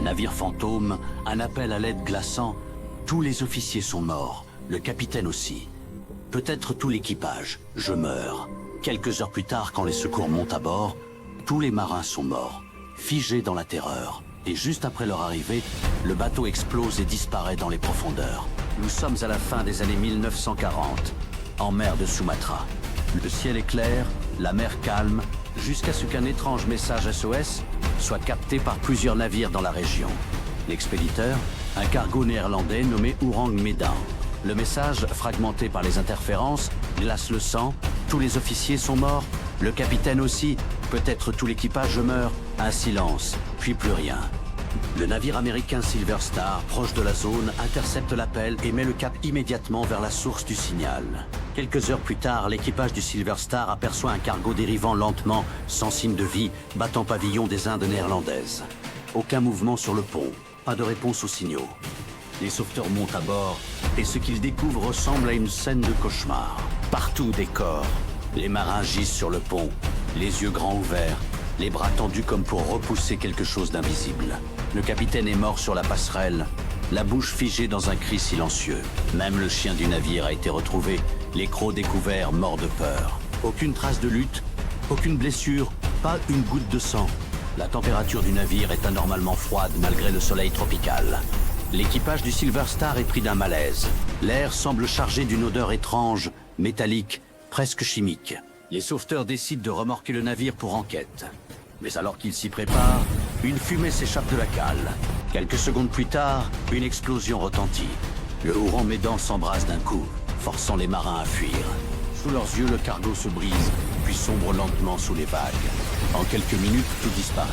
Un navire fantôme, un appel à l'aide glaçant. Tous les officiers sont morts, le capitaine aussi. Peut-être tout l'équipage. Je meurs. Quelques heures plus tard, quand les secours montent à bord, tous les marins sont morts, figés dans la terreur. Et juste après leur arrivée, le bateau explose et disparaît dans les profondeurs. Nous sommes à la fin des années 1940, en mer de Sumatra. Le ciel est clair, la mer calme, jusqu'à ce qu'un étrange message SOS soit capté par plusieurs navires dans la région. L'expéditeur, un cargo néerlandais nommé Ourang Medan. Le message, fragmenté par les interférences, glace le sang. Tous les officiers sont morts, le capitaine aussi. Peut-être tout l'équipage meurt. Un silence, puis plus rien. Le navire américain Silver Star, proche de la zone, intercepte l'appel et met le cap immédiatement vers la source du signal. Quelques heures plus tard, l'équipage du Silver Star aperçoit un cargo dérivant lentement, sans signe de vie, battant pavillon des Indes néerlandaises. Aucun mouvement sur le pont, pas de réponse aux signaux. Les sauveteurs montent à bord et ce qu'ils découvrent ressemble à une scène de cauchemar. Partout des corps. Les marins gisent sur le pont, les yeux grands ouverts, les bras tendus comme pour repousser quelque chose d'invisible. Le capitaine est mort sur la passerelle, la bouche figée dans un cri silencieux. Même le chien du navire a été retrouvé, les crocs découverts, morts de peur. Aucune trace de lutte, aucune blessure, pas une goutte de sang. La température du navire est anormalement froide malgré le soleil tropical. L'équipage du Silver Star est pris d'un malaise. L'air semble chargé d'une odeur étrange, métallique, presque chimique. Les sauveteurs décident de remorquer le navire pour enquête. Mais alors qu'ils s'y préparent, une fumée s'échappe de la cale. Quelques secondes plus tard, une explosion retentit. Le Ourang Medan s'embrase d'un coup, forçant les marins à fuir. Sous leurs yeux, le cargo se brise, puis sombre lentement sous les vagues. En quelques minutes, tout disparaît.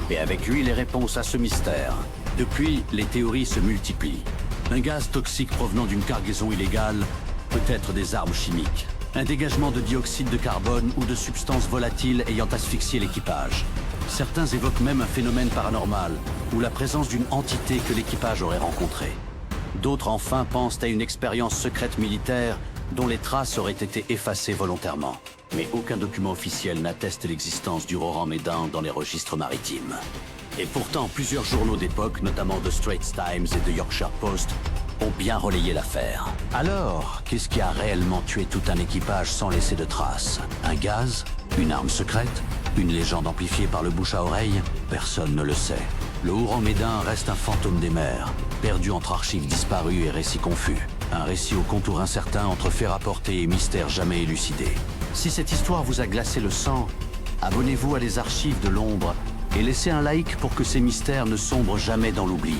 Et avec lui, les réponses à ce mystère. Depuis, les théories se multiplient. Un gaz toxique provenant d'une cargaison illégale, peut-être des armes chimiques. Un dégagement de dioxyde de carbone ou de substances volatiles ayant asphyxié l'équipage. Certains évoquent même un phénomène paranormal, ou la présence d'une entité que l'équipage aurait rencontrée. D'autres enfin pensent à une expérience secrète militaire dont les traces auraient été effacées volontairement. Mais aucun document officiel n'atteste l'existence du Ourang Medan dans les registres maritimes. Et pourtant, plusieurs journaux d'époque, notamment The Straits Times et The Yorkshire Post, ont bien relayé l'affaire. Alors, qu'est-ce qui a réellement tué tout un équipage sans laisser de traces? Un gaz? Une arme secrète? Une légende amplifiée par le bouche à oreille? Personne ne le sait. Le Ourang Medan reste un fantôme des mers, perdu entre archives disparues et récits confus. Un récit au contour incertain entre faits rapportés et mystères jamais élucidés. Si cette histoire vous a glacé le sang, abonnez-vous à les archives de l'ombre et laissez un like pour que ces mystères ne sombrent jamais dans l'oubli.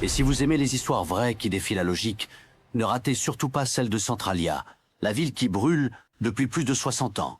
Et si vous aimez les histoires vraies qui défient la logique, ne ratez surtout pas celle de Centralia, la ville qui brûle depuis plus de 60 ans.